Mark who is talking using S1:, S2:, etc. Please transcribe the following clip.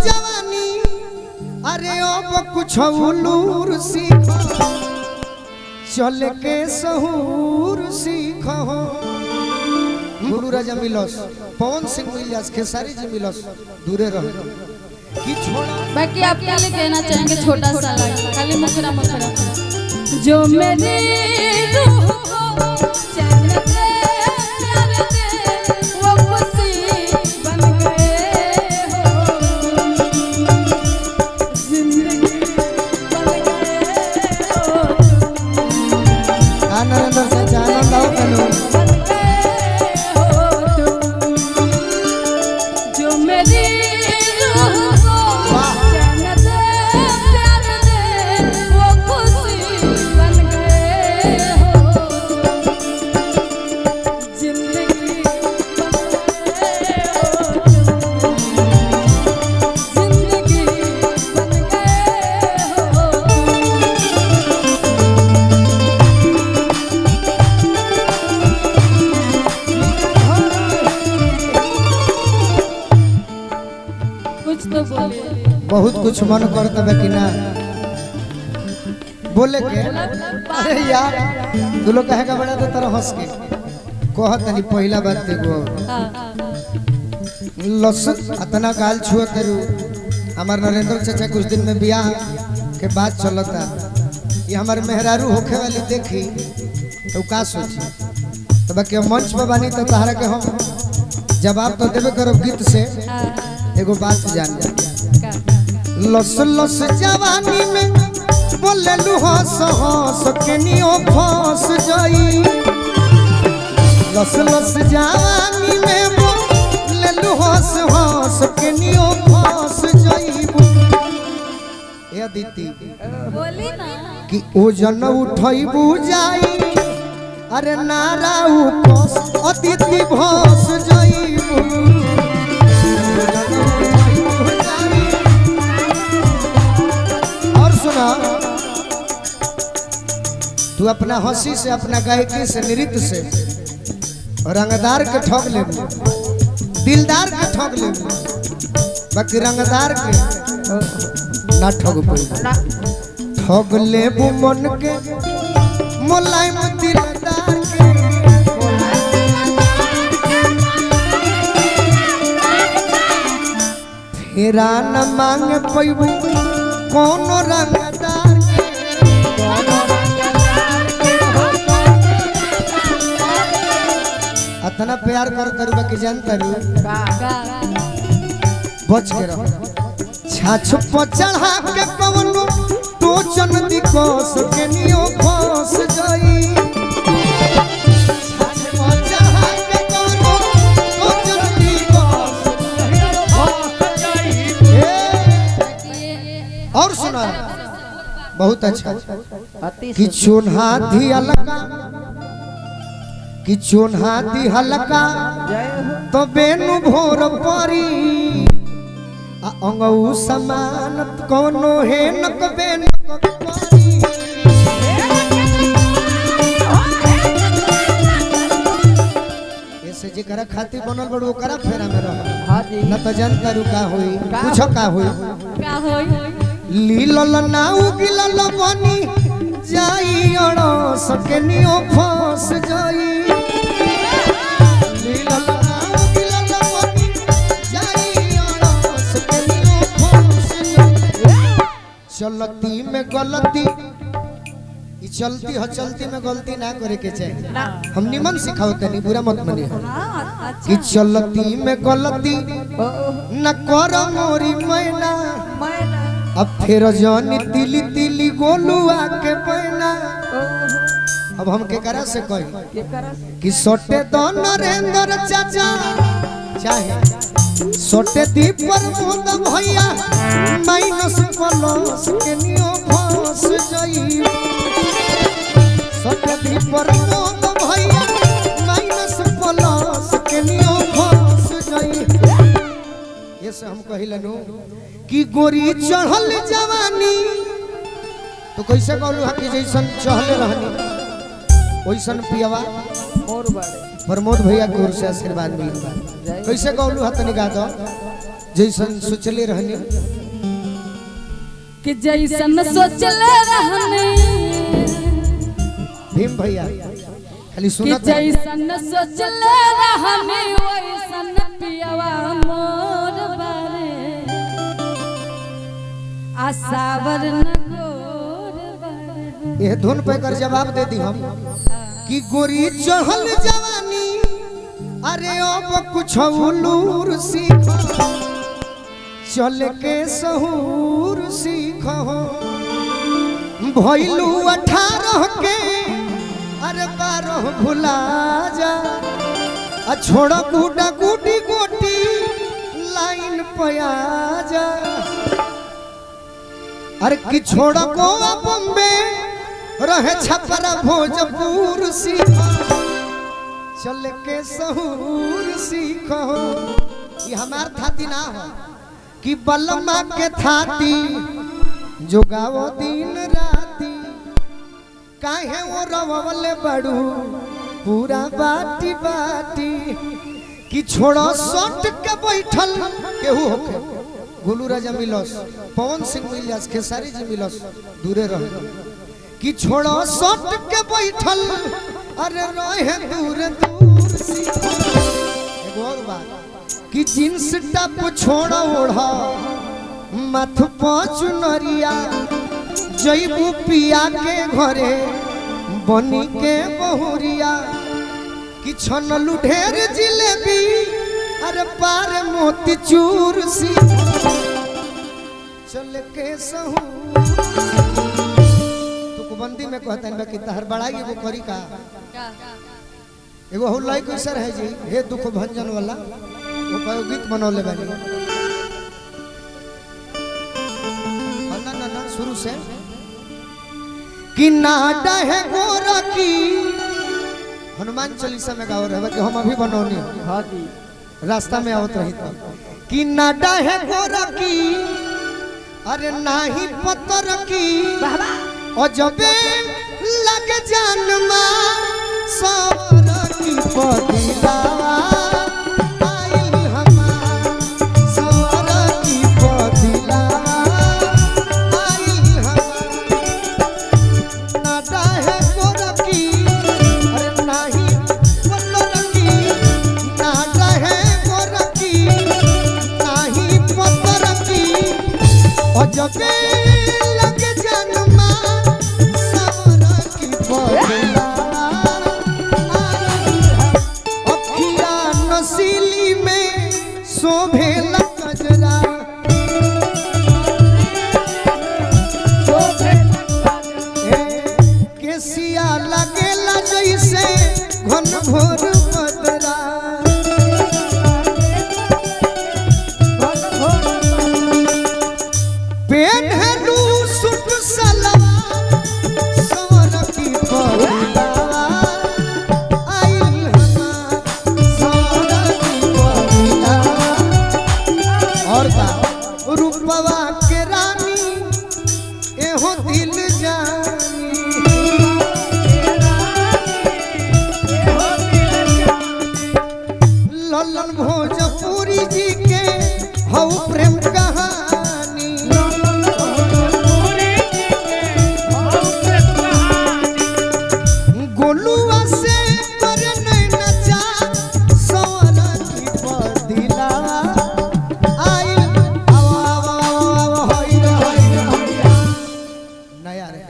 S1: जवानी अरे अब कुछ उलूर सीखो चल के सहूर सीखो गुरु राजा मिलस पवन सिंह मिलस खेसारी जी मिलस दूरे रहो कि छोड़ा
S2: बाकी आप क्या लिए कहना चाहेंगे छोटा सा लाइन खाली मुखरा मुखरा जो मेरी रूह को चैन दे प्यार दे वो खुशी बन गए हो जिंदगी बन गए हो
S1: आनंद से आनंद आओ कनो
S2: जो मेरी रूह को चैन दे प्यार दे वो खुशी बन गए हो जिंदगी बन गए हो जिंदगी बन गए हो कुछ तो बोलिए
S1: बहुत कुछ मन करता है कि ना बोले के अरे यार तू लोग कहेगा बड़ा तो तरह हंस के कहत नहीं पहला बात देखो लस अतना गाल छुआ करू हमार नरेंद्र चाचा कुछ दिन में ब्याह के बाद चलता ये हमारे मेहरारू होखे वाली देखी तो का सोची तो बाकी मंच पर बानी तो तहरा के हम जवाब तो देवे करो गीत से एगो बात जान जा लस लस जवानी में बोले लू हंस हंस के नियो फंस जाई लस लस जवानी में बोले लू हंस हंस के नियो फंस जाई ए दीदी
S2: बोली ना
S1: कि ओ जन उठई बुझाई अरे नारा उपस अतिथि भस जाई तू अपना हंसी से अपना गायकी से नृत्य से रंगदार के ठग ले दिलदार के ठग ले बाकी रंगदार के ना ठग ठग ले मन के मुलायम दिलदार के फेरा न मांग पैबू कौन रंगदार अतना प्यार कर करू कि जानता रू बच के रहो छाछ पर चढ़ा के कवनो टोचन दिकोस के नियो फंस जाई छाछ पर चढ़ा के कवनो टोचन दिकोस फंस जाई और सुना बहुत अच्छा कि चोन्हा धी अलका कि चोन्हा दी हलका तो बेनु भोर परी अंगऊ समान कोनो है नक बेनु परी ऐसे जेकरा खातिर बनल बड़ ओकरा फेरा में रह हां जी न तो जनता रुका होई कुछ का होई लीलल नाउ गिलल बनी जाई अड़ सकेनियो फंस जाई चलती में गलती चलती हो चलती में गलती ना करे के चाहिए हम निमन सिखाओ तनी बुरा मत मनिए कि चलती में गलती न कर मोरी मैना अब फिर जानी तिली तिली गोलुआ के पैना अब हम के करा से कही कि सोटे दो नरेंद्र चाचा चाहे सोटे दीप पर मोद भैया माइनस प्लस के नियो फंस जाई सोटे दीप पर मोद भैया माइनस प्लस के नियो फंस जाई ये से हम कहिलनु कि गोरी चढ़ल जवानी तो कैसे कहलू हा कि जैसन चहले रहनी वैसन पियवा और बाड़े प्रमोद भैया की ओर से आशीर्वाद मिलल कैसे कहलू हा तनी गा दो जैसन सोचले रहनी
S2: कि जैसन सोचले रहने
S1: भीम भैया खाली
S2: कि
S1: सुना
S2: जैसन सोचले रहने वैसन पियवा मोर बारे आसावर न गोर बारे।
S1: ये धुन पे कर जवाब दे दी हम कि गोरी चढ़ल जवानी अरे अब कुछ उलूर सीख चल के सहूर सीख भैलू 18 के अरे 12 भुला जा छोड़ गुडा गुडी गोटी लाइन पया जा अरे कि छोड़ गोवा बॉम्बे रहे छपरा भोजपुर सीख चल के सहूर सीखो। ये हमार थाती ना हो कि बलमा के थाती जो गावो दिन राती काहे वो रवले बड़ू पूरा बाटी बाटी कि छोड़ो सट के बैठल केहू होके गुलू राजा मिलस पवन सिंह मिलस खेसारी जी मिलस दूरे रहे कि छोड़ो सट के बैठल अरे रहे दूर दूर सीखो। एगो और बात कि जींस टप छोड़ ओढ़ा मथ पाँच नरिया जैबू पिया के घरे बनी के बहुरिया कि छनलू ढेर जिलेबी अरे पार मोती चूर सी चल के सहूर तो बंदी में कहता है कि तहर बड़ाई एगो करी का एगो हो लाइक सर है जी हे दुख भंजन वाला वो कयो गीत बनौले बानी ना ना ना शुरू से कि नाडा है गोरा की हनुमान चालीसा में गाओ रहे कि हम अभी बनौनी
S3: हाँ जी
S1: रास्ता में आवत रही था कि नाडा है गोरा की अरे नाही पत्थर की और जबे लग जन्मा सौरा की पदिलावा आई हमार सौरा की पदिलावा आई हमार नाडा है गोरा की अरे नाही पत्थर की नाडा है गोरा की नाही पत्थर की और जबे लग जन्मा सौरा की पदिलावा अखिया नसीली में शोभे गजरा केसिया लगेला जैसे घन घोर बदरा पेन्हलू सूट सलवार सवर की पगड़िया आइल हमार सवर की पगड़िया और का रूपवा के रानी एहो दिल जानी ललन भोजपुरी जी के हऊ प्रेम कहानी गोलुआ से पर नहीं नचा सवरा की पदिला आई आवा आवा आवा होई रे नया रे